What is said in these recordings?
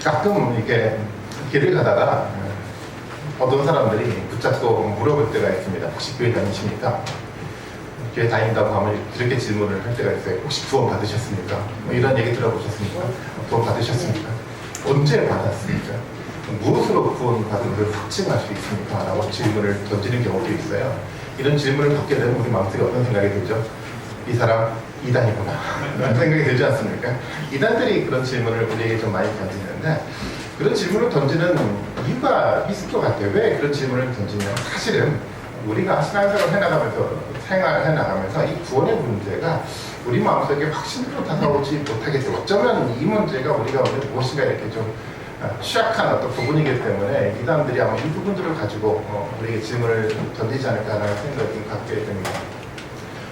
가끔 이렇게 길을 가다가 어떤 사람들이 붙잡고 물어볼 때가 있습니다. 혹시 교회 다니십니까? 교회 다닌다고 하면 그렇게 질문을 할 때가 있어요. 혹시 구원 받으셨습니까? 뭐 이런 얘기 들어보셨습니까? 구원 받으셨습니까? 언제 받았습니까? 무엇으로 구원 받은 걸 확증할 수 있습니까? 라고 질문을 던지는 경우도 있어요. 이런 질문을 받게 되면 우리 마음속에 어떤 생각이 들죠? 이 사람 이단이구나 라는 생각이 들지 않습니까? 이단들이 그런 질문을 우리에게 좀 많이 던지는데, 그런 질문을 던지는 이유가 있을 것 같아요. 왜 그런 질문을 던지냐면, 사실은 우리가 신앙생활을 해나가면서 이 구원의 문제가 우리 마음속에 확신으로 다가오지 못하겠죠. 어쩌면 이 문제가 우리가 오늘 무엇인가 이렇게 좀 취약한 어떤 부분이기 때문에 이단들이 아마 이 부분들을 가지고 우리에게 질문을 던지지 않을까라는 생각을 좀 갖게 됩니다.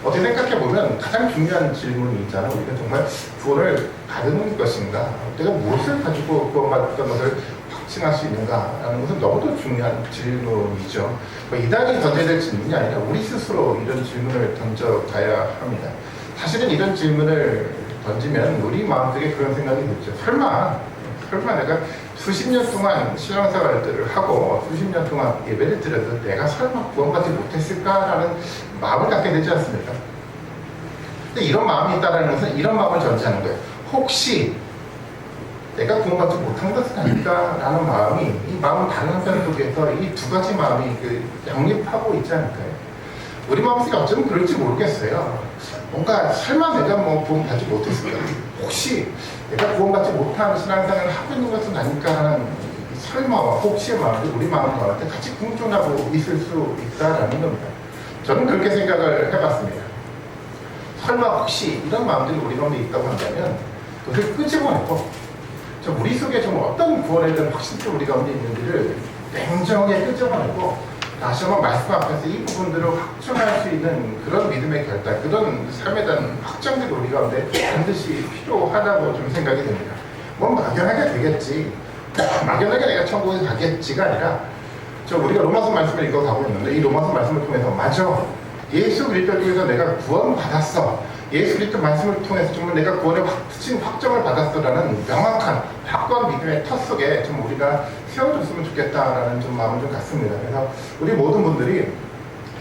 어떻게 생각해보면 가장 중요한 질문이 있잖아요. 우리가 정말 구원을 받는 것인가, 내가 무엇을 가지고 구원받았던 것을 확증할 수 있는가라는 것은 너무도 중요한 질문이죠. 이단이 던져야 될 질문이 아니라 우리 스스로 이런 질문을 던져가야 합니다. 사실은 이런 질문을 던지면 우리 마음속에 그런 생각이 들죠. 설마 내가 수십 년 동안 신앙생활들을 하고 수십 년 동안 예배를 드려도 내가 설마 구원받지 못했을까라는 마음을 갖게 되지 않습니까? 근데 이런 마음이 있다는 것은 이런 마음을 전제하는 거예요. 혹시 내가 구원받지 못한 것은 아닐까라는 마음이, 이 마음은 다른 한편 속에서 이 두 가지 마음이 양립하고 있지 않을까요? 우리 마음속에 어쩌면 그럴지 모르겠어요. 뭔가 설마 내가 구원받지 못했을까? 혹시 내가 구원받지 못한 신앙생활을 하고 있는 것은 아닐까라는 설마와 혹시의 마음이 우리 마음 가운데 같이 공존하고 있을 수 있다라는 겁니다. 저는 그렇게 생각을 해봤습니다. 설마 혹시 이런 마음들이 우리 가운데 있다고 한다면 그것을 끄집어내고 우리 속에 좀 어떤 구원에 대한 확신이 우리 가운데 있는지를 냉정하게 끄집어내고 다시 한번 말씀 앞에서 이 부분들을 확증할 수 있는 그런 믿음의 결단, 그런 삶에 대한 확정들이 우리 가운데 반드시 필요하다고 좀 생각이 됩니다. 막연하게 되겠지, 막연하게 내가 천국에 가겠지가 아니라, 우리가 로마서 말씀을 읽어가고 있는데 이 로마서 말씀을 통해서 맞아, 예수 그리스도 통해서 내가 구원받았어, 예수 그리스도 말씀을 통해서 정말 내가 구원의 확정을 받았어라는 명확한 확고한 믿음의 터 속에 좀 우리가 세워줬으면 좋겠다라는 좀 마음을 좀 갖습니다. 그래서 우리 모든 분들이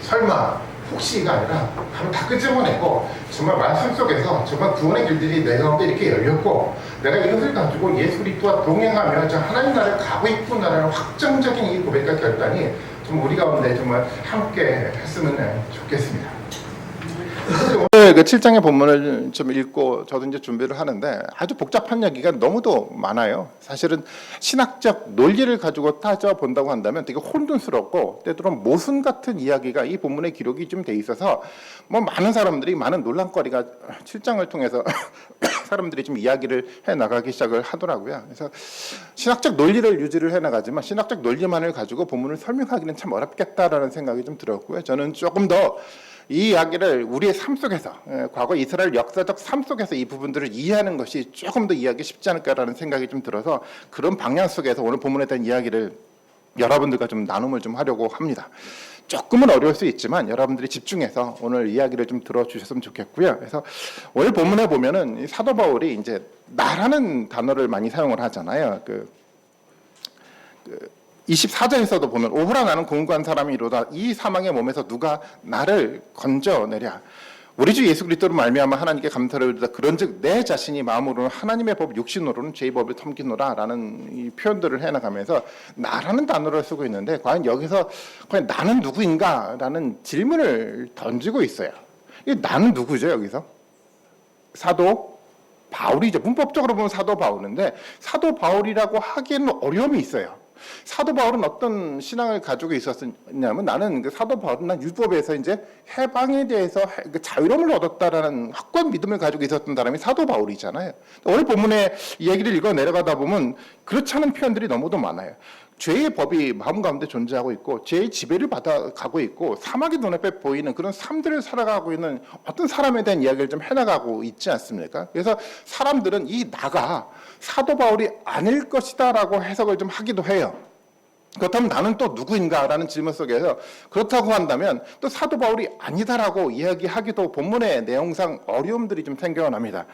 설마 혹시가 아니라 바로 다 끄집어내고 정말 말씀 속에서 정말 구원의 길들이 내 가운데 이렇게 열렸고 내가 이것을 가지고 예수 그리스도와 동행하며 저 하나님 나라를 가고 있구나라는 확정적인 이 고백과 결단이 좀 우리 가운데 정말 함께 했으면 좋겠습니다. 오늘 그 7장의 본문을 좀 읽고 저도 이제 준비를 하는데 아주 복잡한 얘기가 너무도 많아요. 사실은 신학적 논리를 가지고 따져본다고 한다면 되게 혼돈스럽고 때로는 모순 같은 이야기가 이 본문에 기록이 좀 돼 있어서 많은 사람들이 많은 논란거리가 7장을 통해서 사람들이 좀 이야기를 해나가기 시작을 하더라고요. 그래서 신학적 논리를 유지를 해나가지만 신학적 논리만을 가지고 본문을 설명하기는 참 어렵겠다라는 생각이 좀 들었고요. 저는 조금 더 이 이야기를 우리의 삶 속에서, 과거 이스라엘 역사적 삶 속에서 이 부분들을 이해하는 것이 조금 더 이해하기 쉽지 않을까라는 생각이 좀 들어서 그런 방향 속에서 오늘 본문에 대한 이야기를 여러분들과 좀 나눔을 좀 하려고 합니다. 조금은 어려울 수 있지만 여러분들이 집중해서 오늘 이야기를 좀 들어주셨으면 좋겠고요. 그래서 오늘 본문에 보면은 사도 바울이 이제 나라는 단어를 많이 사용을 하잖아요. 24절에서도 보면 오호라 나는 공고한 사람이로다 이 사망의 몸에서 누가 나를 건져내랴. 우리 주 예수 그리스도로 말미암아 하나님께 감사를 드리다 그런즉 내 자신이 마음으로는 하나님의 법 육신으로는 죄의 법을 섬기노라라는 이 표현들을 해나가면서 나라는 단어를 쓰고 있는데 과연 여기서 과연 나는 누구인가라는 질문을 던지고 있어요. 이 나는 누구죠 여기서? 사도 바울이죠. 문법적으로 보면 사도 바울인데 사도 바울이라고 하기에는 어려움이 있어요. 사도 바울은 어떤 신앙을 가지고 있었냐면 나는 사도 바울은 난 율법에서 이제 해방에 대해서 자유로움을 얻었다라는 확고한 믿음을 가지고 있었던 사람이 사도 바울이잖아요. 오늘 본문의 이야기를 읽어 내려가다 보면 그렇지 않은 표현들이 너무도 많아요. 죄의 법이 마음 가운데 존재하고 있고 죄의 지배를 받아가고 있고 사막의 눈앞에 보이는 그런 삶들을 살아가고 있는 어떤 사람에 대한 이야기를 좀 해나가고 있지 않습니까? 그래서 사람들은 이 나가 사도 바울이 아닐 것이다 라고 해석을 좀 하기도 해요. 그렇다면 나는 또 누구인가라는 질문 속에서 그렇다고 한다면 또 사도 바울이 아니다라고 이야기하기도 본문의 내용상 어려움들이 좀 생겨납니다.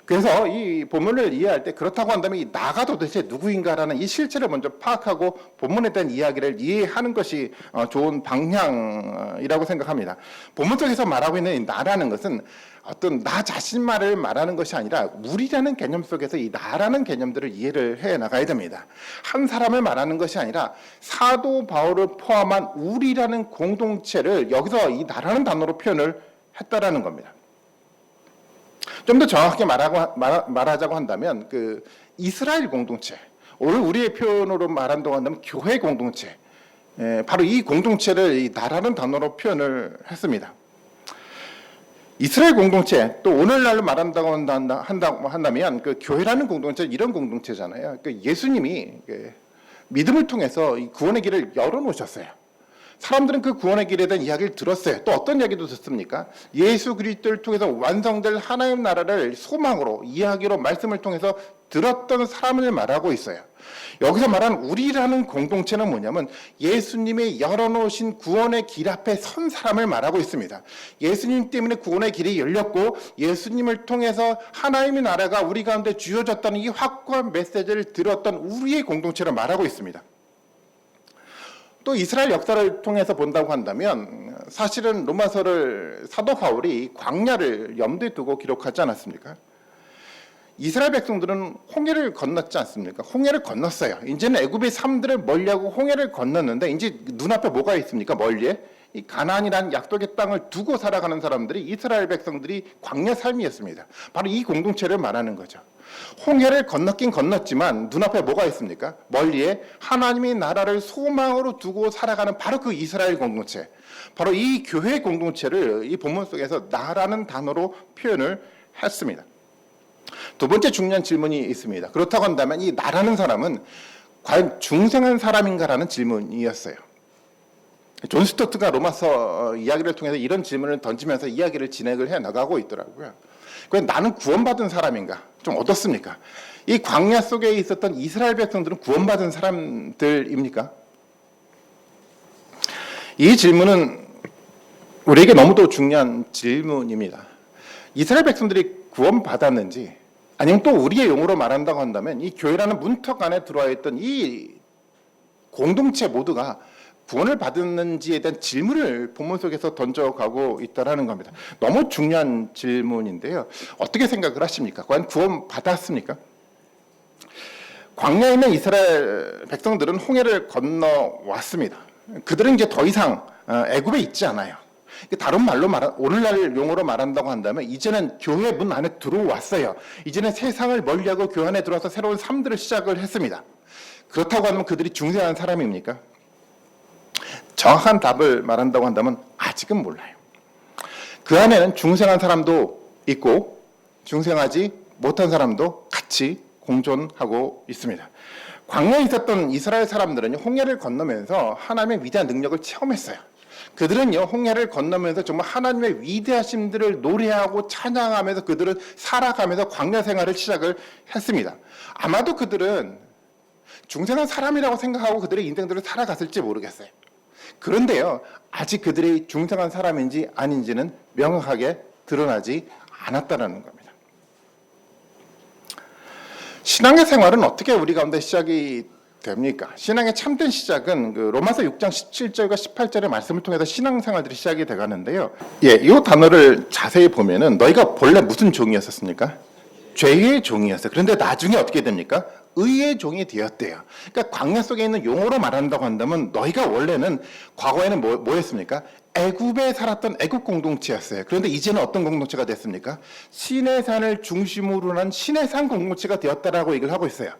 그래서 이 본문을 이해할 때 그렇다고 한다면 이 나가 도대체 누구인가라는 이 실체를 먼저 파악하고 본문에 대한 이야기를 이해하는 것이 좋은 방향이라고 생각합니다. 본문 속에서 말하고 있는 이 나라는 것은 어떤 나 자신만을 말하는 것이 아니라 우리라는 개념 속에서 이 나라는 개념들을 이해를 해 나가야 됩니다. 한 사람을 말하는 것이 아니라 사도 바울을 포함한 우리라는 공동체를 여기서 이 나라는 단어로 표현을 했다라는 겁니다. 좀 더 정확하게 말하자고 한다면 그 이스라엘 공동체, 오늘 우리의 표현으로 말한다고 한다면 교회 공동체, 바로 이 공동체를 이 나라는 단어로 표현을 했습니다. 이스라엘 공동체, 또 오늘날로 말한다고 한다면 그 교회라는 공동체 이런 공동체잖아요. 그 예수님이 믿음을 통해서 이 구원의 길을 열어놓으셨어요. 사람들은 그 구원의 길에 대한 이야기를 들었어요. 또 어떤 이야기도 듣습니까? 예수 그리스도를 통해서 완성될 하나님 나라를 소망으로, 이야기로, 말씀을 통해서 들었던 사람을 말하고 있어요. 여기서 말하는 우리라는 공동체는 뭐냐면 예수님의 열어놓으신 구원의 길 앞에 선 사람을 말하고 있습니다. 예수님 때문에 구원의 길이 열렸고 예수님을 통해서 하나님의 나라가 우리 가운데 주어졌다는 이 확고한 메시지를 들었던 우리의 공동체를 말하고 있습니다. 또 이스라엘 역사를 통해서 본다고 한다면 사실은 로마서를 사도 바울이 광야를 염두에 두고 기록하지 않았습니까? 이스라엘 백성들은 홍해를 건넜지 않습니까? 홍해를 건넜어요. 이제는 애굽의 삶들을 멀리하고 홍해를 건넜는데 이제 눈앞에 뭐가 있습니까? 멀리에 이 가나안이라는 약속의 땅을 두고 살아가는 사람들이 이스라엘 백성들이 광야 삶이었습니다. 바로 이 공동체를 말하는 거죠. 홍해를 건넜긴 건넜지만 눈앞에 뭐가 있습니까? 멀리에 하나님의 나라를 소망으로 두고 살아가는 바로 그 이스라엘 공동체, 바로 이 교회 공동체를 이 본문 속에서 나라는 단어로 표현을 했습니다. 두 번째 중요한 질문이 있습니다. 그렇다고 한다면 이 나라는 사람은 과연 중생한 사람인가라는 질문이었어요. 존 스토트가 로마서 이야기를 통해서 이런 질문을 던지면서 이야기를 진행을 해 나가고 있더라고요. 그럼 나는 구원받은 사람인가? 좀 어떻습니까? 이 광야 속에 있었던 이스라엘 백성들은 구원받은 사람들입니까? 이 질문은 우리에게 너무도 중요한 질문입니다. 이스라엘 백성들이 구원받았는지, 아니면 또 우리의 용어로 말한다고 한다면 이 교회라는 문턱 안에 들어와 있던 이 공동체 모두가 구원을 받았는지에 대한 질문을 본문 속에서 던져가고 있다는 겁니다. 너무 중요한 질문인데요. 어떻게 생각을 하십니까? 과연 구원 받았습니까? 광야에 있는 이스라엘 백성들은 홍해를 건너왔습니다. 그들은 이제 더 이상 애굽에 있지 않아요. 다른 말로 오늘날 용어로 말한다고 한다면 이제는 교회 문 안에 들어왔어요. 이제는 세상을 멀리하고 교회 안에 들어와서 새로운 삶들을 시작을 했습니다. 그렇다고 하면 그들이 중생한 사람입니까? 정확한 답을 말한다고 한다면 아직은 몰라요. 그 안에는 중생한 사람도 있고 중생하지 못한 사람도 같이 공존하고 있습니다. 광야에 있었던 이스라엘 사람들은 홍해를 건너면서 하나님의 위대한 능력을 체험했어요. 그들은요 홍해를 건너면서 정말 하나님의 위대하심들을 노래하고 찬양하면서 그들은 살아가면서 광야 생활을 시작을 했습니다. 아마도 그들은 중생한 사람이라고 생각하고 그들의 인생들을 살아갔을지 모르겠어요. 그런데요 아직 그들이 중생한 사람인지 아닌지는 명확하게 드러나지 않았다는 겁니다. 신앙의 생활은 어떻게 우리 가운데 시작이 됩니까? 신앙의 참된 시작은 그 로마서 6장 17절과 18절의 말씀을 통해서 신앙생활들이 시작이 돼가는데요. 이 단어를 자세히 보면은 너희가 본래 무슨 종이었었습니까? 죄의 종이었어요. 그런데 나중에 어떻게 됩니까? 의의 종이 되었대요. 그러니까 광야 속에 있는 용어로 말한다고 한다면 너희가 원래는 과거에는 뭐였습니까? 애굽에 살았던 애굽 공동체였어요. 그런데 이제는 어떤 공동체가 됐습니까? 시내산을 중심으로 한 시내산 공동체가 되었다라고 얘기를 하고 있어요.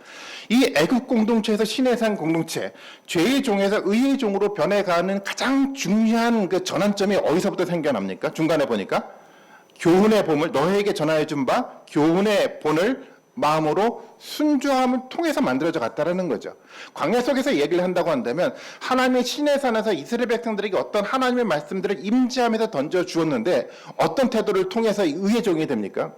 이 애굽 공동체에서 시내산 공동체, 죄의 종에서 의의 종으로 변해가는 가장 중요한 그 전환점이 어디서부터 생겨납니까? 중간에 보니까 교훈의 본을 너에게 전하여 준 바 교훈의 본을 마음으로 순종함을 통해서 만들어져 갔다는 거죠. 광야 속에서 얘기를 한다고 한다면 하나님의 시내산에서 이스라엘 백성들에게 어떤 하나님의 말씀들을 임재하면서 던져 주었는데 어떤 태도를 통해서 의의 종이 됩니까?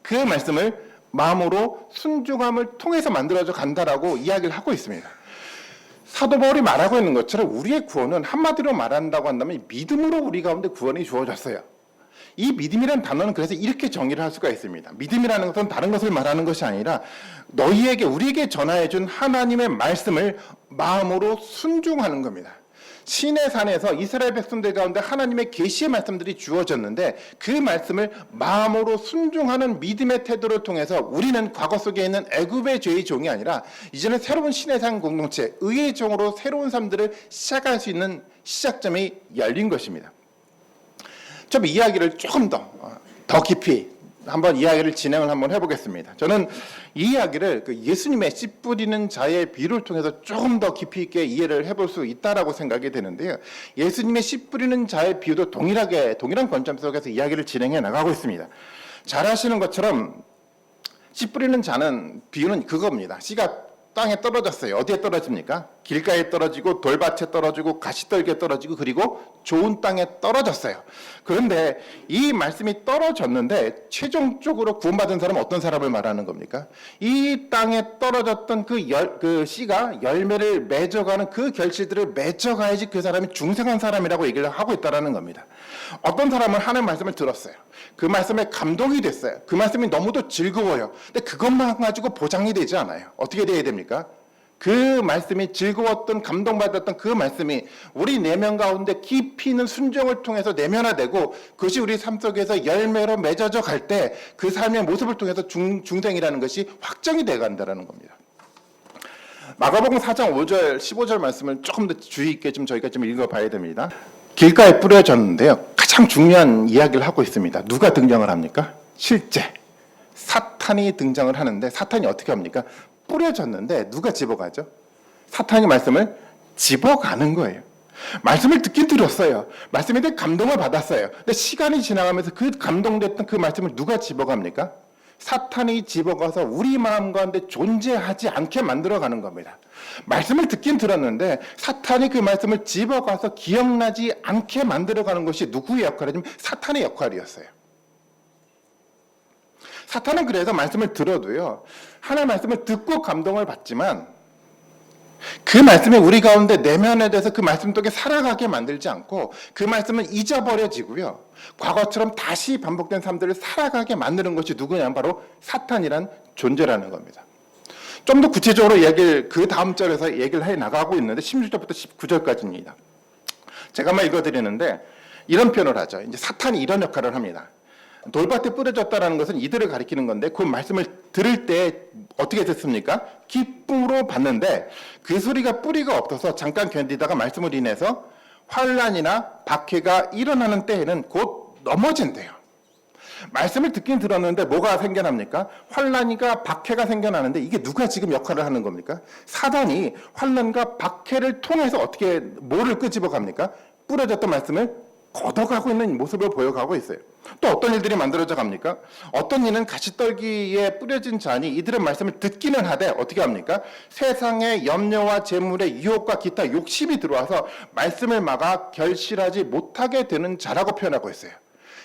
그 말씀을 마음으로 순종함을 통해서 만들어져 간다라고 이야기를 하고 있습니다. 사도 바울이 말하고 있는 것처럼 우리의 구원은 한마디로 말한다고 한다면 믿음으로 우리 가운데 구원이 주어졌어요. 이 믿음이라는 단어는 그래서 이렇게 정의를 할 수가 있습니다. 믿음이라는 것은 다른 것을 말하는 것이 아니라 너희에게 우리에게 전하여 준 하나님의 말씀을 마음으로 순종하는 겁니다. 시내 산에서 이스라엘 백성들 가운데 하나님의 계시의 말씀들이 주어졌는데 그 말씀을 마음으로 순종하는 믿음의 태도를 통해서 우리는 과거 속에 있는 애굽의 죄의 종이 아니라 이제는 새로운 신의 산 공동체, 의의 종으로 새로운 삶들을 시작할 수 있는 시작점이 열린 것입니다. 좀 이야기를 조금 더 깊이 한번 이야기를 진행을 한번 해보겠습니다. 저는 이 이야기를 예수님의 씨 뿌리는 자의 비유를 통해서 조금 더 깊이 있게 이해를 해볼 수 있다라고 생각이 되는데요. 예수님의 씨 뿌리는 자의 비유도 동일한 관점 속에서 이야기를 진행해 나가고 있습니다. 잘 아시는 것처럼 씨 뿌리는 자는 비유는 그겁니다. 씨가 땅에 떨어졌어요. 어디에 떨어집니까? 길가에 떨어지고 돌밭에 떨어지고 가시떨기에 떨어지고 그리고 좋은 땅에 떨어졌어요. 그런데 이 말씀이 떨어졌는데 최종적으로 구원받은 사람은 어떤 사람을 말하는 겁니까? 이 땅에 떨어졌던 그 씨가 열매를 맺어가는 그 결실들을 맺어가야지 그 사람이 중생한 사람이라고 얘기를 하고 있다는 겁니다. 어떤 사람은 하나님 말씀을 들었어요. 그 말씀에 감동이 됐어요. 그 말씀이 너무도 즐거워요. 근데 그것만 가지고 보장이 되지 않아요. 어떻게 돼야 됩니까? 그 말씀이 즐거웠던 감동받았던 그 말씀이 우리 내면 가운데 깊이 있는 순종을 통해서 내면화되고 그것이 우리 삶 속에서 열매로 맺어져 갈 때 그 삶의 모습을 통해서 중생이라는 것이 확정이 돼 간다는 겁니다. 마가복음 4장 5절 15절 말씀을 조금 더 주의 있게 저희가 좀 읽어봐야 됩니다. 길가에 뿌려졌는데요. 가장 중요한 이야기를 하고 있습니다. 누가 등장을 합니까? 실제 사탄이 등장을 하는데 사탄이 어떻게 합니까? 뿌려졌는데 누가 집어가죠? 사탄이 말씀을 집어가는 거예요. 말씀을 듣긴 들었어요. 말씀에 대해 감동을 받았어요. 근데 시간이 지나가면서 그 감동됐던 그 말씀을 누가 집어갑니까? 사탄이 집어가서 우리 마음 가운데 존재하지 않게 만들어가는 겁니다. 말씀을 듣긴 들었는데 사탄이 그 말씀을 집어가서 기억나지 않게 만들어가는 것이 누구의 역할이냐면 사탄의 역할이었어요. 사탄은 그래서 말씀을 들어도요, 하나님의 말씀을 듣고 감동을 받지만 그 말씀이 우리 가운데 내면화돼서 그 말씀 속에 살아가게 만들지 않고 그 말씀은 잊어버려지고요, 과거처럼 다시 반복된 삶들을 살아가게 만드는 것이 누구냐면 바로 사탄이란 존재라는 겁니다. 좀 더 구체적으로 그 다음 절에서 얘기를 해 나가고 있는데 16절부터 19절까지입니다. 제가 한번 읽어드리는데 이런 표현을 하죠. 이제 사탄이 이런 역할을 합니다. 돌밭에 뿌려졌다는 것은 이들을 가리키는 건데 그 말씀을 들을 때 어떻게 됐습니까? 기쁨으로 받는데 그 소리가 뿌리가 없어서 잠깐 견디다가 말씀을 인해서 환난이나 박해가 일어나는 때에는 곧 넘어진대요. 말씀을 듣긴 들었는데 뭐가 생겨납니까? 환난이가 박해가 생겨나는데 이게 누가 지금 역할을 하는 겁니까? 사단이 환난과 박해를 통해서 어떻게 뭐를 끄집어갑니까? 뿌려졌던 말씀을 걷어가고 있는 모습을 보여가고 있어요. 또 어떤 일들이 만들어져 갑니까? 어떤 이는 가시떨기에 뿌려진 자니 이들은 말씀을 듣기는 하되 어떻게 합니까? 세상의 염려와 재물의 유혹과 기타 욕심이 들어와서 말씀을 막아 결실하지 못하게 되는 자라고 표현하고 있어요.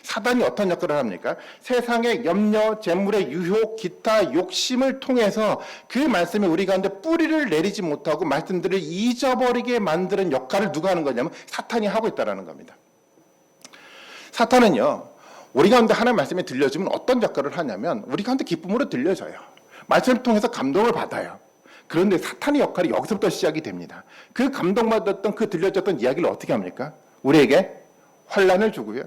사단이 어떤 역할을 합니까? 세상의 염려, 재물의 유혹, 기타 욕심을 통해서 그 말씀이 우리 가운데 뿌리를 내리지 못하고 말씀들을 잊어버리게 만드는 역할을 누가 하는 거냐면 사탄이 하고 있다는 겁니다. 사탄은요, 우리 가운데 하나님의 말씀이 들려주면 어떤 역할을 하냐면 우리 가운데 기쁨으로 들려져요. 말씀을 통해서 감동을 받아요. 그런데 사탄의 역할이 여기서부터 시작이 됩니다. 그 감동받았던 그 들려졌던 이야기를 어떻게 합니까? 우리에게 환난을 주고요,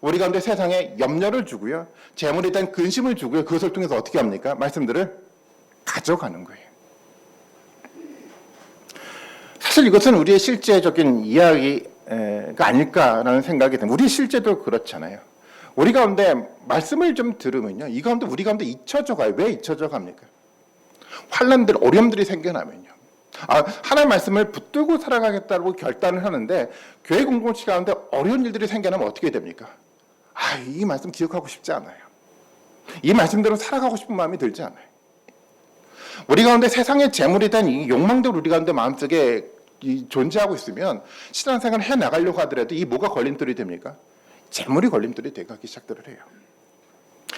우리 가운데 세상에 염려를 주고요, 재물에 대한 근심을 주고요, 그것을 통해서 어떻게 합니까? 말씀들을 가져가는 거예요. 사실 이것은 우리의 실제적인 이야기가 아닐까라는 생각이 듭니다. 우리 실제도 그렇잖아요. 우리 가운데 말씀을 좀 들으면요, 이 가운데 우리 가운데 잊혀져 가요. 왜 잊혀져 갑니까? 환난들, 어려움들이 생겨나면요, 하나님의 말씀을 붙들고 살아가겠다고 결단을 하는데 교회 공동체 가운데 어려운 일들이 생겨나면 어떻게 됩니까? 이 말씀 기억하고 싶지 않아요. 이 말씀대로 살아가고 싶은 마음이 들지 않아요. 우리 가운데 세상의 재물에 대한 이 욕망들 우리 가운데 마음속에 존재하고 있으면 신앙생활을 해나가려고 하더라도 이 뭐가 걸림돌이 됩니까? 재물이 걸림돌이 되기 시작들을 해요.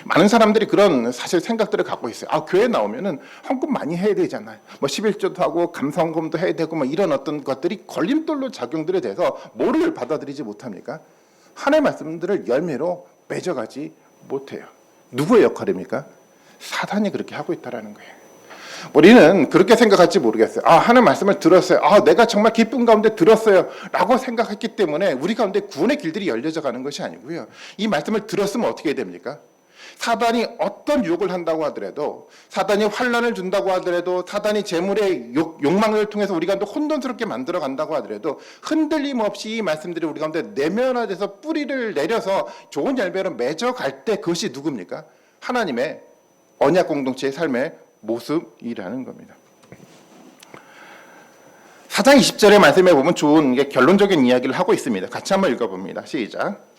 많은 사람들이 그런 사실 생각들을 갖고 있어요. 교회 나오면은 헌금 많이 해야 되잖아요. 11조도 하고 감사헌금도 해야 되고 이런 어떤 것들이 걸림돌로 작용들이 돼서 뭐를 받아들이지 못합니까? 하나님의 말씀들을 열매로 맺어가지 못해요. 누구의 역할입니까? 사단이 그렇게 하고 있다는 거예요. 우리는 그렇게 생각할지 모르겠어요. 하나님 말씀을 들었어요. 내가 정말 기쁨 가운데 들었어요 라고 생각했기 때문에 우리 가운데 구원의 길들이 열려져 가는 것이 아니고요. 이 말씀을 들었으면 어떻게 해야 됩니까? 사단이 어떤 유혹을 한다고 하더라도, 사단이 환난을 준다고 하더라도, 사단이 재물의 욕망을 통해서 우리 가운데 혼돈스럽게 만들어 간다고 하더라도 흔들림 없이 이 말씀들이 우리 가운데 내면화돼서 뿌리를 내려서 좋은 열매로 맺어갈 때 그것이 누굽니까? 하나님의 언약 공동체의 삶의 모습이라는 겁니다. 4장 20절의 말씀에 보면 좋은 결론적인 이야기를 하고 있습니다. 같이 한번 읽어봅니다. 시작.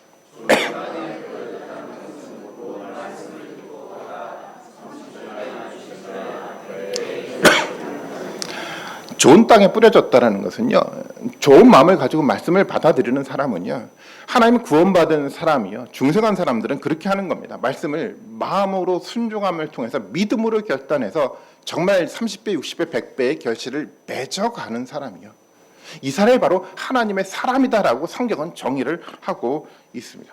좋은 땅에 뿌려졌다는 것은요, 좋은 마음을 가지고 말씀을 받아들이는 사람은요, 하나님 구원받은 사람이요, 중생한 사람들은 그렇게 하는 겁니다. 말씀을 마음으로 순종함을 통해서 믿음으로 결단해서 정말 30배, 60배, 100배의 결실을 맺어가는 사람이요, 이 사람이 바로 하나님의 사람이다라고 성경은 정의를 하고 있습니다.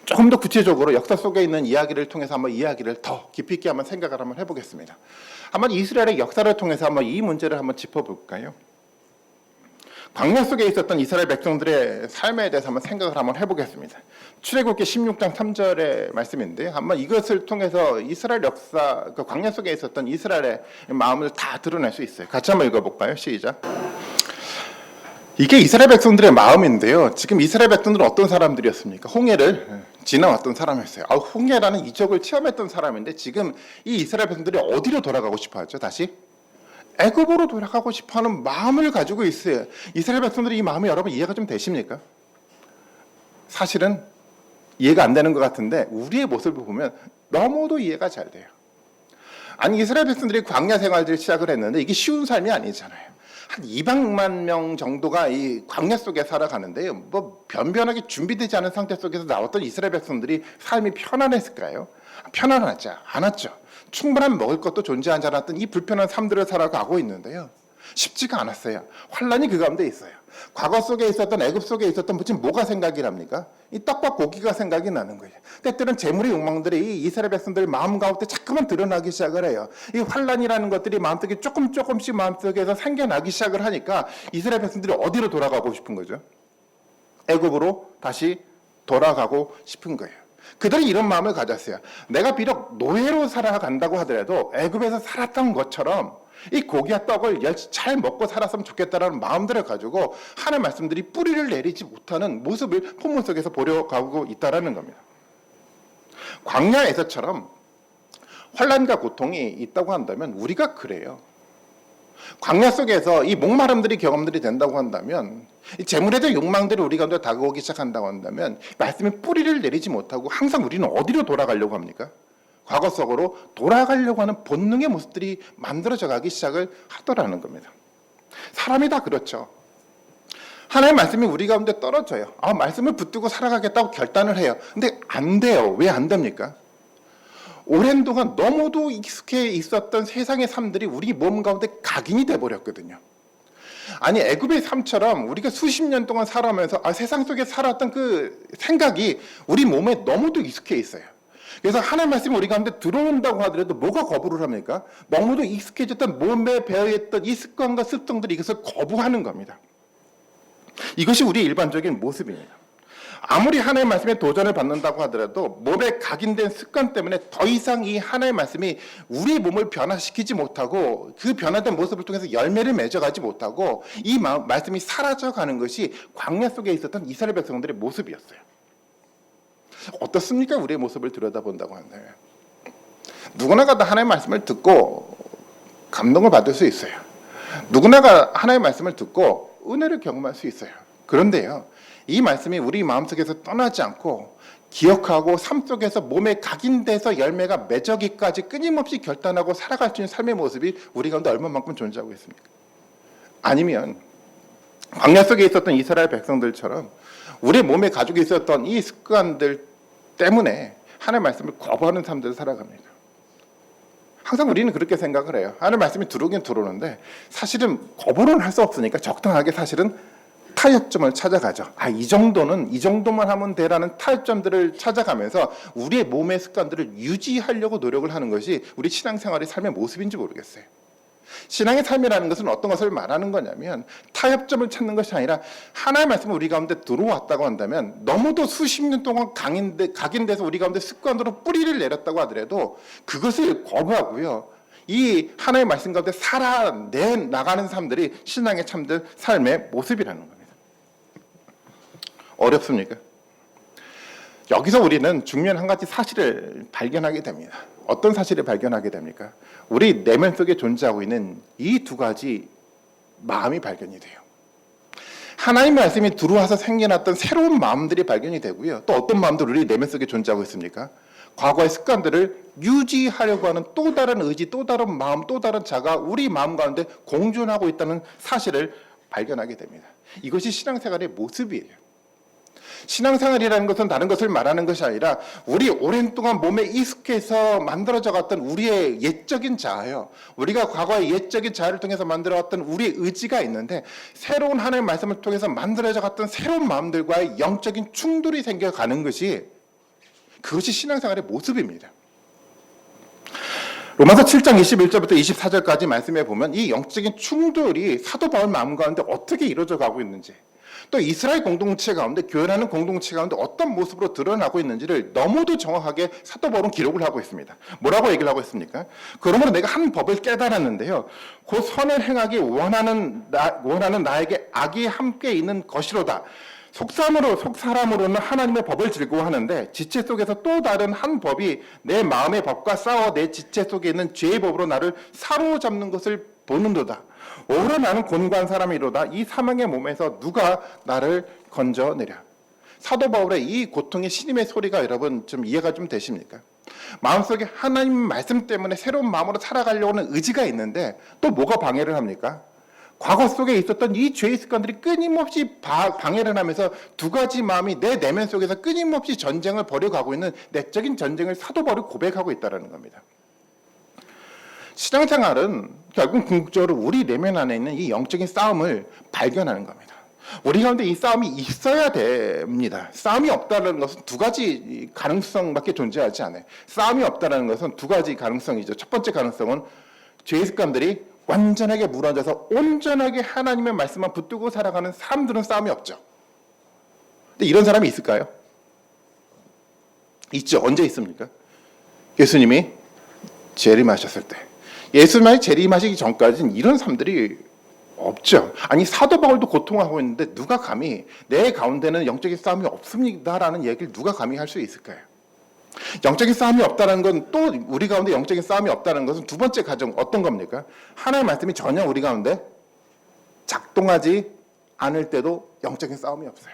조금 더 구체적으로 역사 속에 있는 이야기를 통해서 한번 이야기를 더 깊이 있게 한번 생각을 한번 해보겠습니다. 한번 이스라엘의 역사를 통해서 한번 이 문제를 한번 짚어볼까요? 광야 속에 있었던 이스라엘 백성들의 삶에 대해서 한번 생각을 한번 해보겠습니다. 출애굽기 16장 3절의 말씀인데, 한번 이것을 통해서 이스라엘 역사, 그 광야 속에 있었던 이스라엘의 마음을 다 드러낼 수 있어요. 같이 한번 읽어볼까요? 시작. 이게 이스라엘 백성들의 마음인데요. 지금 이스라엘 백성들은 어떤 사람들이었습니까? 홍해를 지나왔던 사람이었어요. 홍해라는 이적을 체험했던 사람인데 지금 이 이스라엘 백성들이 어디로 돌아가고 싶어 하죠? 다시? 애굽으로 돌아가고 싶어하는 마음을 가지고 있어요. 이스라엘 백성들이 이 마음이 여러분 이해가 좀 되십니까? 사실은 이해가 안 되는 것 같은데 우리의 모습을 보면 너무도 이해가 잘 돼요. 아니, 이스라엘 백성들이 광야 생활을 시작을 했는데 이게 쉬운 삶이 아니잖아요. 한 200만 명 정도가 이 광야 속에 살아가는데요. 뭐 변변하게 준비되지 않은 상태 속에서 나왔던 이스라엘 백성들이 삶이 편안했을까요? 편안하지 않았죠. 충분한 먹을 것도 존재하지 않았던 이 불편한 삶들을 살아가고 있는데요. 쉽지가 않았어요. 환란이 그 가운데 있어요. 과거 속에 있었던, 애굽 속에 있었던 지금 뭐가 생각이 납니까? 이 떡과 고기가 생각이 나는 거예요. 때때는 재물의 욕망들이 이 이스라엘 백성들 마음 가운데 자꾸만 드러나기 시작을 해요. 이 환란이라는 것들이 마음속에 조금씩 마음속에서 생겨나기 시작을 하니까 이스라엘 백성들이 어디로 돌아가고 싶은 거죠? 애굽으로 다시 돌아가고 싶은 거예요. 그들이 이런 마음을 가졌어요. 내가 비록 노예로 살아간다고 하더라도 애굽에서 살았던 것처럼 이 고기와 떡을 잘 먹고 살았으면 좋겠다라는 마음들을 가지고 하나님의 말씀들이 뿌리를 내리지 못하는 모습을 본문 속에서 보려가고 있다는 겁니다. 광야에서처럼 환난과 고통이 있다고 한다면 우리가 그래요. 광야 속에서 이 목마름들이 경험들이 된다고 한다면, 이 재물에 대한 욕망들이 우리 가운데 다가오기 시작한다고 한다면 말씀의 뿌리를 내리지 못하고 항상 우리는 어디로 돌아가려고 합니까? 과거 속으로 돌아가려고 하는 본능의 모습들이 만들어져 가기 시작을 하더라는 겁니다. 사람이 다 그렇죠. 하나님의 말씀이 우리 가운데 떨어져요. 말씀을 붙들고 살아가겠다고 결단을 해요. 근데 안 돼요. 왜 안 됩니까? 오랜 동안 너무도 익숙해 있었던 세상의 삶들이 우리 몸 가운데 각인이 돼버렸거든요. 아니, 애굽의 삶처럼 우리가 수십 년 동안 살아오면서 세상 속에 살았던 그 생각이 우리 몸에 너무도 익숙해 있어요. 그래서 하나님의 말씀이 우리 가운데 들어온다고 하더라도 뭐가 거부를 합니까? 너무도 익숙해졌던 몸에 배어있던 이 습관과 습성들이 이것을 거부하는 겁니다. 이것이 우리의 일반적인 모습입니다. 아무리 하나님의 말씀에 도전을 받는다고 하더라도 몸에 각인된 습관 때문에 더 이상 이 하나님의 말씀이 우리 몸을 변화시키지 못하고 그 변화된 모습을 통해서 열매를 맺어가지 못하고 이 말씀이 사라져가는 것이 광야 속에 있었던 이스라엘 백성들의 모습이었어요. 어떻습니까? 우리의 모습을 들여다본다고 한다면 누구나가 다 하나님의 말씀을 듣고 감동을 받을 수 있어요. 누구나가 하나님의 말씀을 듣고 은혜를 경험할 수 있어요. 그런데요, 이 말씀이 우리 마음속에서 떠나지 않고 기억하고 삶 속에서 몸에 각인돼서 열매가 맺어기까지 끊임없이 결단하고 살아갈 수 있는 삶의 모습이 우리 가운데 얼마만큼 존재하고 있습니까? 아니면 광야 속에 있었던 이스라엘 백성들처럼 우리 몸에 가지고 있었던 이 습관들 때문에 하나님의 말씀을 거부하는 삶들을 살아갑니다. 항상 우리는 그렇게 생각을 해요. 하나님의 말씀이 들어오긴 들어오는데 사실은 거부는 할 수 없으니까 적당하게 사실은 타협점을 찾아가죠. 이 정도만 하면 돼라는 타협점들을 찾아가면서 우리의 몸의 습관들을 유지하려고 노력을 하는 것이 우리 신앙생활의 삶의 모습인지 모르겠어요. 신앙의 삶이라는 것은 어떤 것을 말하는 거냐면 타협점을 찾는 것이 아니라 하나님의 말씀이 우리 가운데 들어왔다고 한다면 너무도 수십 년 동안 각인돼서 우리 가운데 습관으로 뿌리를 내렸다고 하더라도 그것을 거부하고요. 이 하나님의 말씀 가운데 살아내 나가는 삶들이 신앙의 참된 삶의 모습이라는 겁니다. 어렵습니까? 여기서 우리는 중요한 한 가지 사실을 발견하게 됩니다. 어떤 사실을 발견하게 됩니까? 우리 내면 속에 존재하고 있는 이 두 가지 마음이 발견이 돼요. 하나님의 말씀이 들어와서 생겨났던 새로운 마음들이 발견이 되고요. 또 어떤 마음들 우리 내면 속에 존재하고 있습니까? 과거의 습관들을 유지하려고 하는 또 다른 의지, 또 다른 마음, 또 다른 자가 우리 마음 가운데 공존하고 있다는 사실을 발견하게 됩니다. 이것이 신앙생활의 모습이에요. 신앙생활이라는 것은 다른 것을 말하는 것이 아니라 우리 오랜 동안 몸에 익숙해서 만들어져 갔던 우리의 옛적인 자아요. 우리가 과거의 옛적인 자아를 통해서 만들어왔던 우리의 의지가 있는데 새로운 하나님의 말씀을 통해서 만들어져 갔던 새로운 마음들과의 영적인 충돌이 생겨가는 것이 그것이 신앙생활의 모습입니다. 로마서 7장 21절부터 24절까지 말씀해 보면 이 영적인 충돌이 사도 바울 마음 가운데 어떻게 이루어져 가고 있는지 또 이스라엘 공동체 가운데 교회라는 공동체 가운데 어떤 모습으로 드러나고 있는지를 너무도 정확하게 사도 바울은 기록을 하고 있습니다. 뭐라고 얘기를 하고 있습니까? 그러므로 내가 한 법을 깨달았는데요. 곧 선을 행하기 원하는 나에게 악이 함께 있는 것이로다. 속사람으로는 하나님의 법을 즐거워하는데 지체 속에서 또 다른 한 법이 내 마음의 법과 싸워 내 지체 속에 있는 죄의 법으로 나를 사로잡는 것을 보는도다. 오히려 나는 곤고한 사람이로다. 이 사망의 몸에서 누가 나를 건져내랴. 사도 바울의 이 고통의 신임의 소리가 여러분 좀 이해가 좀 되십니까? 마음속에 하나님 말씀 때문에 새로운 마음으로 살아가려고 하는 의지가 있는데 또 뭐가 방해를 합니까? 과거 속에 있었던 이 죄의 습관들이 끊임없이 방해를 하면서 두 가지 마음이 내 내면 속에서 끊임없이 전쟁을 벌여가고 있는 내적인 전쟁을 사도 바울이 고백하고 있다는 겁니다. 신앙생활은 결국 궁극적으로 우리 내면 안에 있는 이 영적인 싸움을 발견하는 겁니다. 우리 가운데 이 싸움이 있어야 됩니다. 싸움이 없다는 것은 두 가지 가능성밖에 존재하지 않아요. 싸움이 없다는 것은 두 가지 가능성이죠. 첫 번째 가능성은 죄의 습관들이 완전하게 무너져서 온전하게 하나님의 말씀만 붙들고 살아가는 사람들은 싸움이 없죠. 근데 이런 사람이 있을까요? 있죠. 언제 있습니까? 예수님이 재림하셨을 때. 예수님이 재림하시기 전까지는 이런 사람들이 없죠. 아니 사도 바울도 고통하고 있는데 누가 감히 내 가운데는 영적인 싸움이 없습니다라는 얘기를 누가 감히 할 수 있을까요? 영적인 싸움이 없다는 건 또 우리 가운데 영적인 싸움이 없다는 것은 두 번째 가정 어떤 겁니까? 하나님의 말씀이 전혀 우리 가운데 작동하지 않을 때도 영적인 싸움이 없어요.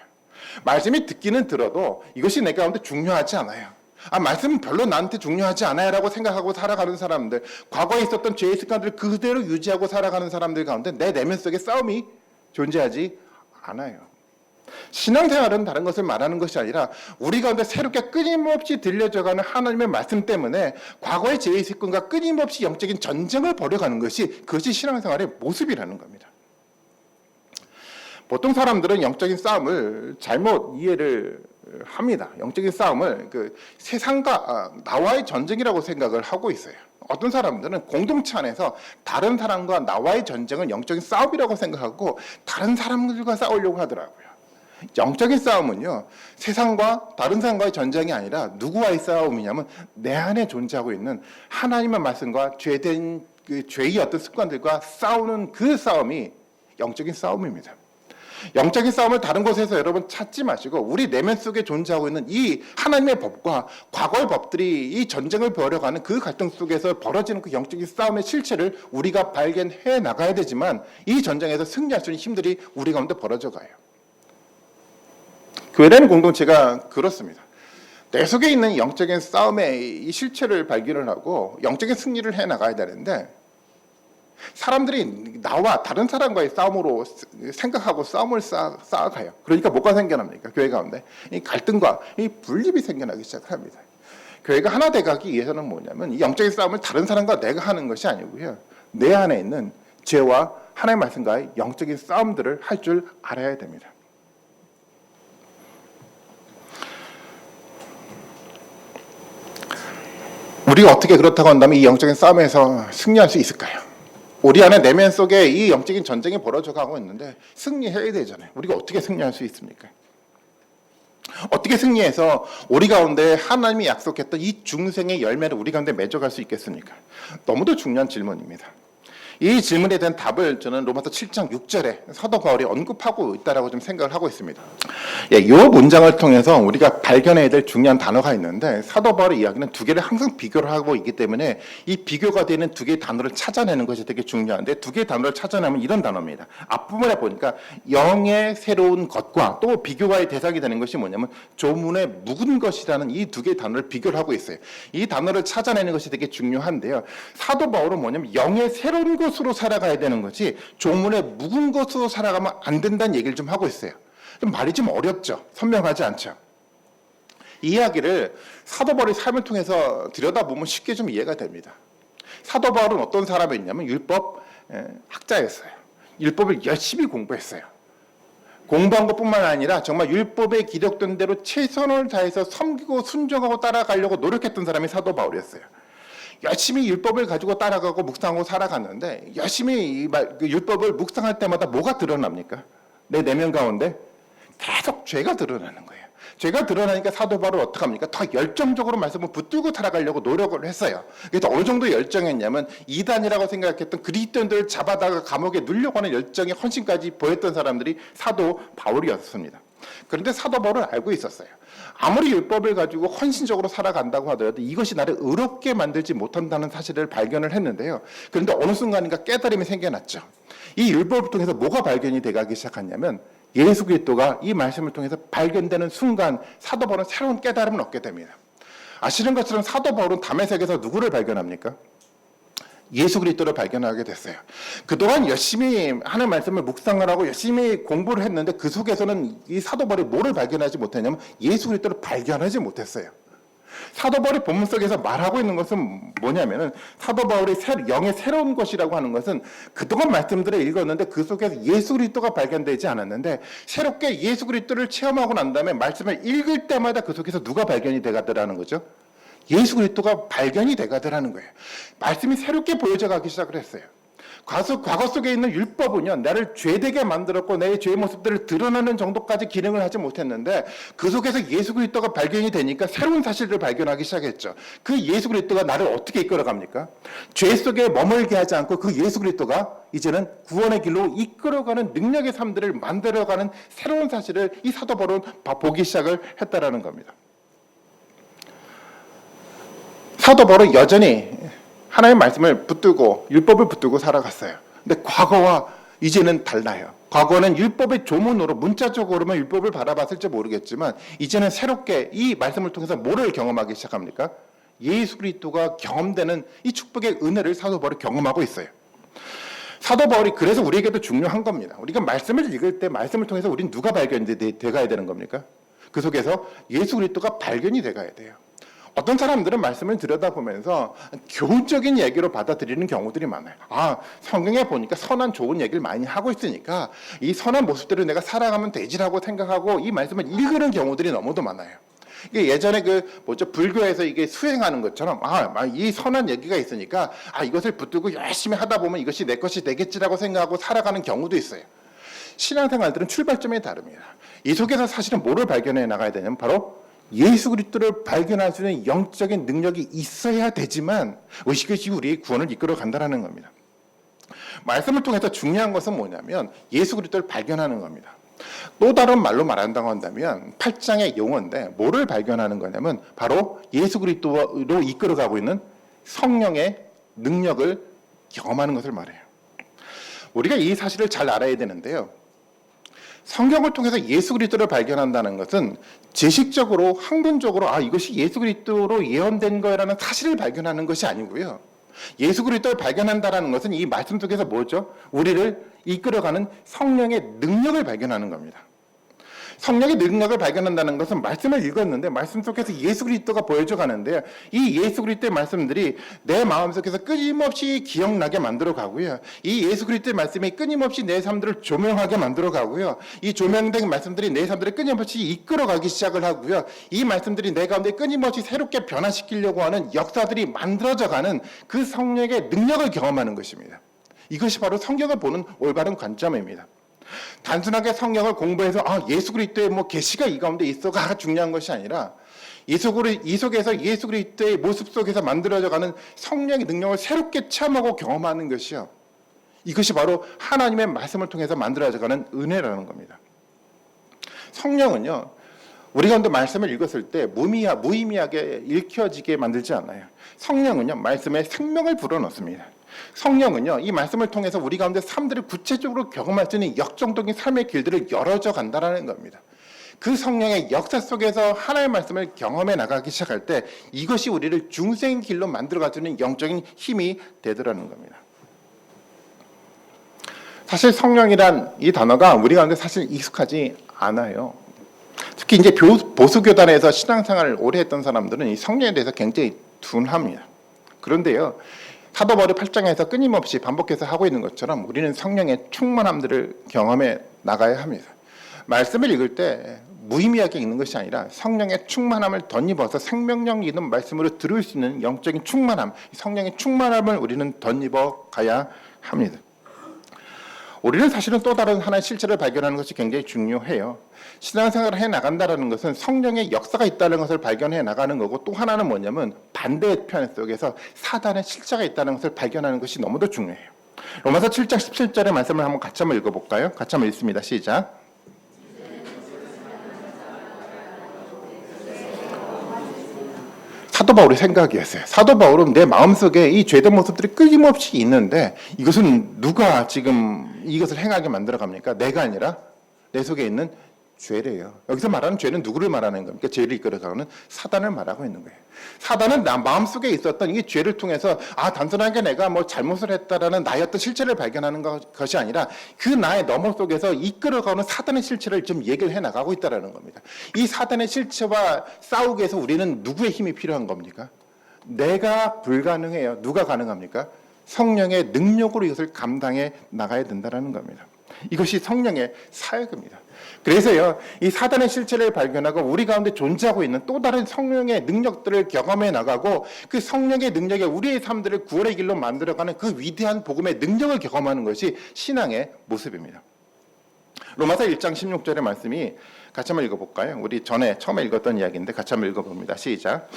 말씀이 듣기는 들어도 이것이 내 가운데 중요하지 않아요. 말씀은 별로 나한테 중요하지 않아요 라고 생각하고 살아가는 사람들, 과거에 있었던 죄의 습관들을 그대로 유지하고 살아가는 사람들 가운데 내 내면 속에 싸움이 존재하지 않아요. 신앙생활은 다른 것을 말하는 것이 아니라 우리 가운데 새롭게 끊임없이 들려져가는 하나님의 말씀 때문에 과거의 죄의 습관과 끊임없이 영적인 전쟁을 벌여가는 그것이 신앙생활의 모습이라는 겁니다. 보통 사람들은 영적인 싸움을 잘못 이해를 합니다. 영적인 싸움을 세상과 나와의 전쟁이라고 생각을 하고 있어요. 어떤 사람들은 공동체 안에서 다른 사람과 나와의 전쟁은 영적인 싸움이라고 생각하고 다른 사람들과 싸우려고 하더라고요. 영적인 싸움은요, 세상과 다른 사람과의 전쟁이 아니라 누구와의 싸움이냐면 내 안에 존재하고 있는 하나님의 말씀과 죄의 어떤 습관들과 싸우는 그 싸움이 영적인 싸움입니다. 영적인 싸움을 다른 곳에서 여러분 찾지 마시고 우리 내면 속에 존재하고 있는 이 하나님의 법과 과거의 법들이 이 전쟁을 벌여가는 그 갈등 속에서 벌어지는 그 영적인 싸움의 실체를 우리가 발견해 나가야 되지만 이 전쟁에서 승리할 수 있는 힘들이 우리 가운데 벌어져 가요. 교회라는 공동체가 그렇습니다. 내 속에 있는 영적인 싸움의 이 실체를 발견을 하고 영적인 승리를 해 나가야 되는데 사람들이 나와 다른 사람과의 싸움으로 생각하고 싸움을 쌓아가요. 그러니까 뭐가 생겨납니까? 교회 가운데 이 갈등과 이 분립이 생겨나기 시작합니다. 교회가 하나 돼가기 위해서는 뭐냐면 이 영적인 싸움을 다른 사람과 내가 하는 것이 아니고요. 내 안에 있는 죄와 하나님의 말씀과의 영적인 싸움들을 할 줄 알아야 됩니다. 우리가 어떻게 그렇다고 한다면 이 영적인 싸움에서 승리할 수 있을까요? 우리 안에 내면 속에 이 영적인 전쟁이 벌어져 가고 있는데 승리해야 되잖아요. 우리가 어떻게 승리할 수 있습니까? 어떻게 승리해서 우리 가운데 하나님이 약속했던 이 중생의 열매를 우리 가운데 맺어갈 수 있겠습니까? 너무도 중요한 질문입니다. 이 질문에 대한 답을 저는 로마서 7장 6절에 사도 바울이 언급하고 있다라고 좀 생각을 하고 있습니다. 이 문장을 통해서 우리가 발견해야 될 중요한 단어가 있는데 사도 바울의 이야기는 두 개를 항상 비교를 하고 있기 때문에 이 비교가 되는 두 개의 단어를 찾아내는 것이 되게 중요한데 두 개의 단어를 찾아내면 이런 단어입니다. 앞부분에 보니까 영의 새로운 것과 또 비교가의 대상이 되는 것이 뭐냐면 조문의 묵은 것이라는 이 두 개의 단어를 비교를 하고 있어요. 이 단어를 찾아내는 것이 되게 중요한데요. 사도 바울은 뭐냐면 영의 새로운 것으로 살아가야 되는 거지 조문의 묵은 것으로 살아가면 안 된다는 얘기를 좀 하고 있어요. 좀 말이 좀 어렵죠. 선명하지 않죠. 이 이야기를 사도 바울의 삶을 통해서 들여다보면 쉽게 좀 이해가 됩니다. 사도 바울은 어떤 사람이었냐면 율법 학자였어요. 율법을 열심히 공부했어요. 공부한 것뿐만 아니라 정말 율법에 기록된 대로 최선을 다해서 섬기고 순종하고 따라가려고 노력했던 사람이 사도 바울이었어요. 열심히 율법을 가지고 따라가고 묵상하고 살아갔는데 열심히 율법을 묵상할 때마다 뭐가 드러납니까? 내 내면 가운데 계속 죄가 드러나는 거예요. 죄가 드러나니까 사도 바울은 어떻게 합니까? 더 열정적으로 말씀을 붙들고 살아가려고 노력을 했어요. 그래서 어느 정도 열정했냐면 이단이라고 생각했던 그리스도인들을 잡아다가 감옥에 누려고 하는 열정의 헌신까지 보였던 사람들이 사도 바울이었습니다. 그런데 사도 바울은 알고 있었어요. 아무리 율법을 가지고 헌신적으로 살아간다고 하더라도 이것이 나를 의롭게 만들지 못한다는 사실을 발견을 했는데요. 그런데 어느 순간인가 깨달음이 생겨났죠. 이 율법을 통해서 뭐가 발견이 돼가기 시작하냐면 예수 그리스도가 이 말씀을 통해서 발견되는 순간 사도 바울은 새로운 깨달음을 얻게 됩니다. 아시는 것처럼 사도 바울은 다메섹에서 누구를 발견합니까? 예수 그리스도를 발견하게 됐어요. 그동안 열심히 하는 말씀을 묵상을 하고 열심히 공부를 했는데 그 속에서는 이 사도 바울이 뭐를 발견하지 못했냐면 예수 그리스도를 발견하지 못했어요. 사도 바울이 본문 속에서 말하고 있는 것은 뭐냐면은 사도 바울이 영의 새로운 것이라고 하는 것은 그동안 말씀들을 읽었는데 그 속에서 예수 그리스도가 발견되지 않았는데 새롭게 예수 그리스도를 체험하고 난 다음에 말씀을 읽을 때마다 그 속에서 누가 발견이 돼가더라는 거죠? 예수 그리스도가 발견이 돼가더라는 거예요. 말씀이 새롭게 보여져 가기 시작을 했어요. 과거 속에 있는 율법은요, 나를 죄되게 만들었고 내 죄의 모습들을 드러나는 정도까지 기능을 하지 못했는데 그 속에서 예수 그리스도가 발견이 되니까 새로운 사실을 발견하기 시작했죠. 그 예수 그리스도가 나를 어떻게 이끌어갑니까? 죄 속에 머물게 하지 않고 그 예수 그리스도가 이제는 구원의 길로 이끌어가는 능력의 삶들을 만들어가는 새로운 사실을 이 사도 바울은 보기 시작을 했다라는 겁니다. 사도 바울은 여전히 하나님의 말씀을 붙들고 율법을 붙들고 살아갔어요. 근데 과거와 이제는 달라요. 과거는 율법의 조문으로 문자적으로만 율법을 바라봤을지 모르겠지만 이제는 새롭게 이 말씀을 통해서 뭐를 경험하기 시작합니까? 예수 그리스도가 경험되는 이 축복의 은혜를 사도 바울이 경험하고 있어요. 사도 바울이 그래서 우리에게도 중요한 겁니다. 우리가 말씀을 읽을 때 말씀을 통해서 우리는 누가 발견이 돼가야 되는 겁니까? 그 속에서 예수 그리스도가 발견이 돼가야 돼요. 어떤 사람들은 말씀을 들여다보면서 교훈적인 얘기로 받아들이는 경우들이 많아요. 성경에 보니까 선한 좋은 얘기를 많이 하고 있으니까 이 선한 모습들을 내가 살아가면 되지라고 생각하고 이 말씀을 읽는 경우들이 너무도 많아요. 이게 예전에 불교에서 이게 수행하는 것처럼 이 선한 얘기가 있으니까 이것을 붙들고 열심히 하다 보면 이것이 내 것이 되겠지라고 생각하고 살아가는 경우도 있어요. 신앙생활들은 출발점이 다릅니다. 이 속에서 사실은 뭐를 발견해 나가야 되냐면 바로 예수 그리스도를 발견할 수 있는 영적인 능력이 있어야 되지만 그것이 우리의 구원을 이끌어 간다는 겁니다. 말씀을 통해서 중요한 것은 뭐냐면 예수 그리스도를 발견하는 겁니다. 또 다른 말로 말한다고 한다면 8장의 용어인데 뭐를 발견하는 거냐면 바로 예수 그리스도로 이끌어가고 있는 성령의 능력을 경험하는 것을 말해요. 우리가 이 사실을 잘 알아야 되는데요. 성경을 통해서 예수 그리스도를 발견한다는 것은 지식적으로 학문적으로 이것이 예수 그리스도로 예언된 거라는 사실을 발견하는 것이 아니고요. 예수 그리스도를 발견한다는 것은 이 말씀 속에서 뭐죠? 우리를 이끌어가는 성령의 능력을 발견하는 겁니다. 성령의 능력을 발견한다는 것은 말씀을 읽었는데 말씀 속에서 예수 그리스도가 보여져 가는데요. 이 예수 그리스도의 말씀들이 내 마음속에서 끊임없이 기억나게 만들어 가고요. 이 예수 그리스도의 말씀이 끊임없이 내 삶들을 조명하게 만들어 가고요. 이 조명된 말씀들이 내 삶들을 끊임없이 이끌어 가기 시작을 하고요. 이 말씀들이 내 가운데 끊임없이 새롭게 변화시키려고 하는 역사들이 만들어져 가는 그 성령의 능력을 경험하는 것입니다. 이것이 바로 성경을 보는 올바른 관점입니다. 단순하게 성경을 공부해서 예수 그리스도의 계시가 이 가운데 있어가 중요한 것이 아니라 이 속에서 예수 그리스도의 모습 속에서 만들어져가는 성령의 능력을 새롭게 체험하고 경험하는 것이요. 이것이 바로 하나님의 말씀을 통해서 만들어져가는 은혜라는 겁니다. 성령은요, 우리 가운데 말씀을 읽었을 때 무의미하게 읽혀지게 만들지 않아요. 성령은요, 말씀에 생명을 불어넣습니다. 성령은요, 이 말씀을 통해서 우리 가운데 삶들을 구체적으로 경험할 수 있는 역정적인 삶의 길들을 열어져 간다는 겁니다. 그 성령의 역사 속에서 하나님의 말씀을 경험해 나가기 시작할 때 이것이 우리를 중생의 길로 만들어가주는 영적인 힘이 되더라는 겁니다. 사실 성령이란 이 단어가 우리 가운데 사실 익숙하지 않아요. 특히 이제 보수교단에서 신앙생활을 오래 했던 사람들은 이 성령에 대해서 굉장히 둔합니다. 그런데요, 사도 바울이 8장에서 끊임없이 반복해서 하고 있는 것처럼 우리는 성령의 충만함들을 경험해 나가야 합니다. 말씀을 읽을 때 무의미하게 읽는 것이 아니라 성령의 충만함을 덧입어서 생명력 있는 말씀으로 들을 수 있는 영적인 충만함, 성령의 충만함을 우리는 덧입어 가야 합니다. 우리는 사실은 또 다른 하나의 실체를 발견하는 것이 굉장히 중요해요. 신앙생활을 해나간다는 것은 성령의 역사가 있다는 것을 발견해 나가는 거고, 또 하나는 뭐냐면 반대의 편 속에서 사단의 실체가 있다는 것을 발견하는 것이 너무도 중요해요. 로마서 7장 17절의 말씀을 같이 한번 읽어볼까요? 같이 한번 읽습니다. 시작. 사도 바울의 생각이었어요. 사도 바울은 내 마음속에 이 죄된 모습들이 끊임없이 있는데 이것은 누가 지금 이것을 행하게 만들어갑니까? 내가 아니라 내 속에 있는 죄래요. 여기서 말하는 죄는 누구를 말하는 겁니까? 죄를 이끌어가는 사단을 말하고 있는 거예요. 사단은 나 마음속에 있었던 이 죄를 통해서 단순하게 내가 잘못을 했다라는 나의 어떤 실체를 발견하는 것이 아니라 그 나의 너머 속에서 이끌어가는 사단의 실체를 좀 얘기를 해나가고 있다는 겁니다. 이 사단의 실체와 싸우기 위해서 우리는 누구의 힘이 필요한 겁니까? 내가 불가능해요. 누가 가능합니까? 성령의 능력으로 이것을 감당해 나가야 된다는 겁니다. 이것이 성령의 사역입니다. 그래서요, 이 사단의 실체를 발견하고 우리 가운데 존재하고 있는 또 다른 성령의 능력들을 경험해 나가고 그 성령의 능력에 우리의 삶들을 구원의 길로 만들어가는 그 위대한 복음의 능력을 경험하는 것이 신앙의 모습입니다. 로마서 1장 16절의 말씀이 같이 한번 읽어볼까요? 우리 전에 처음에 읽었던 이야기인데 같이 한번 읽어봅니다. 시작.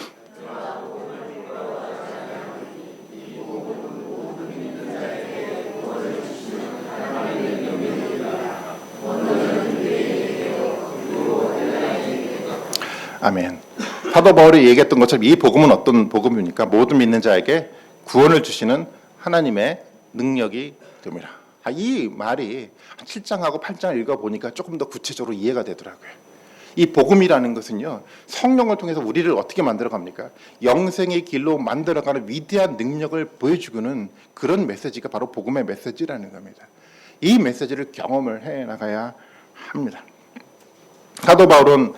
아멘. 사도 바울이 얘기했던 것처럼 이 복음은 어떤 복음입니까? 모든 믿는 자에게 구원을 주시는 하나님의 능력이 됩니다. 이 말이 7장하고 8장을 읽어보니까 조금 더 구체적으로 이해가 되더라고요. 이 복음이라는 것은요, 성령을 통해서 우리를 어떻게 만들어갑니까? 영생의 길로 만들어가는 위대한 능력을 보여주고는 그런 메시지가 바로 복음의 메시지라는 겁니다. 이 메시지를 경험을 해나가야 합니다. 사도 바울은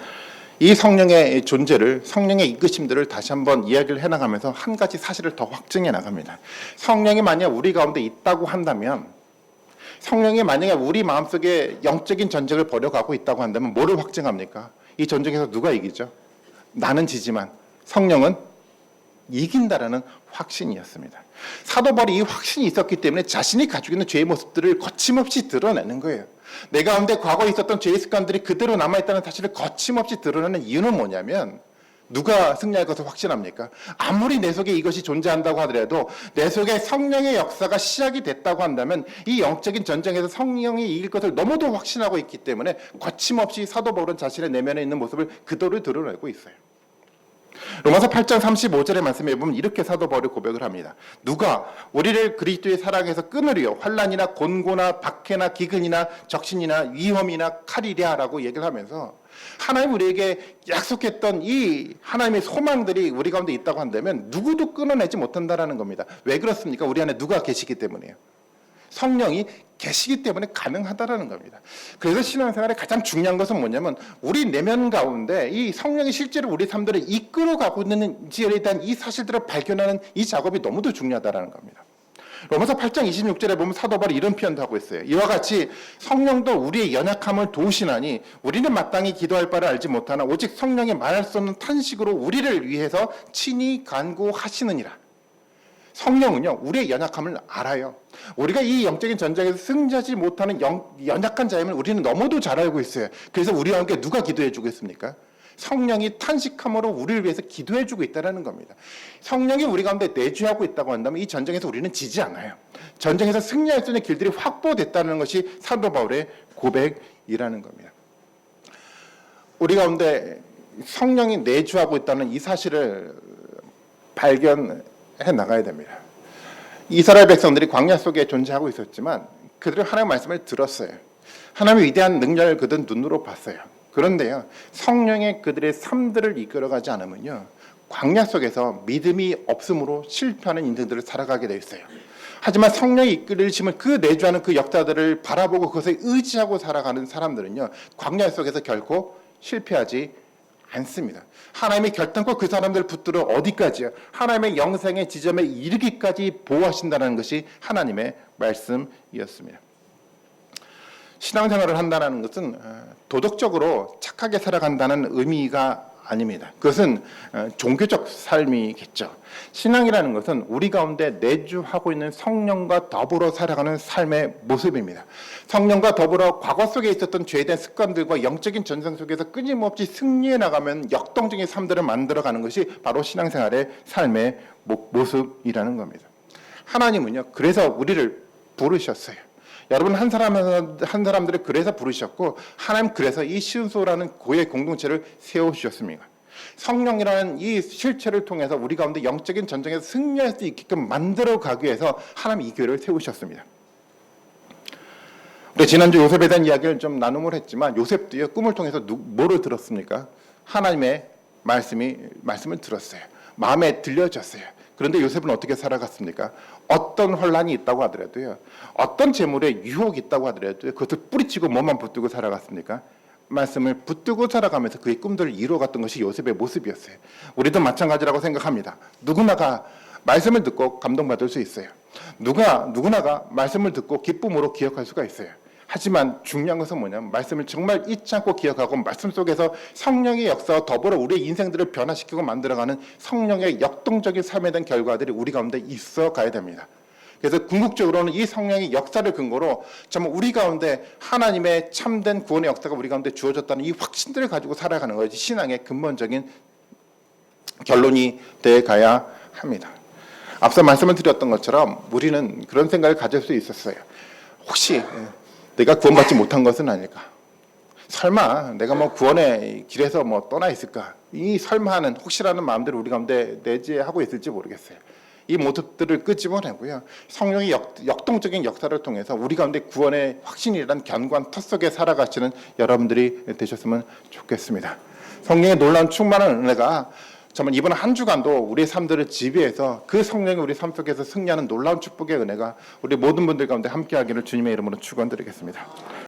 이 성령의 존재를, 성령의 이끄심들을 다시 한번 이야기를 해나가면서 한 가지 사실을 더 확증해 나갑니다. 성령이 만약 우리 가운데 있다고 한다면, 성령이 만약에 우리 마음속에 영적인 전쟁을 벌여가고 있다고 한다면 뭐를 확증합니까? 이 전쟁에서 누가 이기죠? 나는 지지만 성령은 이긴다라는 확신이었습니다. 사도 바울이 이 확신이 있었기 때문에 자신이 가지고 있는 죄의 모습들을 거침없이 드러내는 거예요. 내 가운데 과거에 있었던 죄의 습관들이 그대로 남아있다는 사실을 거침없이 드러내는 이유는 뭐냐면, 누가 승리할 것을 확신합니까? 아무리 내 속에 이것이 존재한다고 하더라도 내 속에 성령의 역사가 시작이 됐다고 한다면 이 영적인 전쟁에서 성령이 이길 것을 너무도 확신하고 있기 때문에 거침없이 사도 바울은 자신의 내면에 있는 모습을 그대로 드러내고 있어요. 로마서 8장 35절의 말씀에 보면 이렇게 사도 바울이 고백을 합니다. 누가 우리를 그리스도의 사랑에서 끊으리요? 환난이나 곤고나 박해나 기근이나 적신이나 위험이나 칼이랴라고 얘기를 하면서 하나님 우리에게 약속했던 이 하나님의 소망들이 우리 가운데 있다고 한다면 누구도 끊어내지 못한다라는 겁니다. 왜 그렇습니까? 우리 안에 누가 계시기 때문이에요. 성령이 계시기 때문에 가능하다라는 겁니다. 그래서 신앙생활의 가장 중요한 것은 뭐냐면 우리 내면 가운데 이 성령이 실제로 우리 삶들을 이끌어가고 있는지에 대한 이 사실들을 발견하는 이 작업이 너무도 중요하다라는 겁니다. 로마서 8장 26절에 보면 사도 바울이 이런 표현도 하고 있어요. 이와 같이 성령도 우리의 연약함을 도우시나니 우리는 마땅히 기도할 바를 알지 못하나 오직 성령이 말할 수 없는 탄식으로 우리를 위해서 친히 간구하시느니라. 성령은요, 우리의 연약함을 알아요. 우리가 이 영적인 전쟁에서 승리하지 못하는 연약한 자임을 우리는 너무도 잘 알고 있어요. 그래서 우리와 함께 누가 기도해 주겠습니까? 성령이 탄식함으로 우리를 위해서 기도해 주고 있다는 겁니다. 성령이 우리 가운데 내주하고 있다고 한다면 이 전쟁에서 우리는 지지 않아요. 전쟁에서 승리할 수 있는 길들이 확보됐다는 것이 사도 바울의 고백이라는 겁니다. 우리 가운데 성령이 내주하고 있다는 이 사실을 발견해 나가야 됩니다. 이스라엘 백성들이 광야 속에 존재하고 있었지만 그들은 하나님의 말씀을 들었어요. 하나님의 위대한 능력을 그들은 눈으로 봤어요. 그런데요, 성령의 그들의 삶들을 이끌어가지 않으면요, 광야 속에서 믿음이 없음으로 실패하는 인생들을 살아가게 돼 있어요. 하지만 성령이 이끌으시면 그 내주하는 그 역사들을 바라보고 그것을 의지하고 살아가는 사람들은요, 광야 속에서 결코 실패하지 않습니다. 하나님이 결단코 그 사람들을 붙들어 어디까지요? 하나님의 영생의 지점에 이르기까지 보호하신다는 것이 하나님의 말씀이었습니다. 신앙생활을 한다는 것은 도덕적으로 착하게 살아간다는 의미가 아닙니다. 그것은 종교적 삶이겠죠. 신앙이라는 것은 우리 가운데 내주하고 있는 성령과 더불어 살아가는 삶의 모습입니다. 성령과 더불어 과거 속에 있었던 죄된 습관들과 영적인 전쟁 속에서 끊임없이 승리해 나가면 역동적인 삶들을 만들어가는 것이 바로 신앙생활의 삶의 모습이라는 겁니다. 하나님은요, 그래서 우리를 부르셨어요. 여러분 한 사람들을 그래서 부르셨고 하나님 그래서 이 시온소라는 고의 공동체를 세우셨습니다. 성령이라는 이 실체를 통해서 우리 가운데 영적인 전쟁에서 승리할 수 있게끔 만들어가기 위해서 하나님 이 교회를 세우셨습니다. 우리 지난주 요셉에 대한 이야기를 좀 나눔을 했지만 요셉도요, 꿈을 통해서 뭐를 들었습니까? 하나님의 말씀을 들었어요. 마음에 들려졌어요. 그런데 요셉은 어떻게 살아갔습니까? 어떤 혼란이 있다고 하더라도요, 어떤 재물에 유혹이 있다고 하더라도요, 그것을 뿌리치고 몸만 붙들고 살아갔습니까? 말씀을 붙들고 살아가면서 그의 꿈들을 이루어갔던 것이 요셉의 모습이었어요. 우리도 마찬가지라고 생각합니다. 누구나가 말씀을 듣고 감동받을 수 있어요. 누구나가 말씀을 듣고 기쁨으로 기억할 수가 있어요. 하지만 중요한 것은 뭐냐면 말씀을 정말 잊지 않고 기억하고 말씀 속에서 성령의 역사와 더불어 우리의 인생들을 변화시키고 만들어가는 성령의 역동적인 삶에 대한 결과들이 우리 가운데 있어 가야 됩니다. 그래서 궁극적으로는 이 성령의 역사를 근거로 정말 우리 가운데 하나님의 참된 구원의 역사가 우리 가운데 주어졌다는 이 확신들을 가지고 살아가는 것이 신앙의 근본적인 결론이 돼 가야 합니다. 앞서 말씀을 드렸던 것처럼 우리는 그런 생각을 가질 수 있었어요. 혹시 내가 구원받지 못한 것은 아닐까? 설마 내가 뭐 구원의 길에서 뭐 떠나 있을까? 이 설마하는 혹시라는 마음들을 우리 가운데 내재하고 있을지 모르겠어요. 이 모습들을 끄집어내고요, 성령의 역동적인 역사를 통해서 우리 가운데 구원의 확신이란 견고한 터 속에 살아가시는 여러분들이 되셨으면 좋겠습니다. 성령의 놀라운 충만한 은혜가 정말 이번 한 주간도 우리의 삶들을 지배해서 그 성령이 우리 삶 속에서 승리하는 놀라운 축복의 은혜가 우리 모든 분들 가운데 함께하기를 주님의 이름으로 축원드리겠습니다.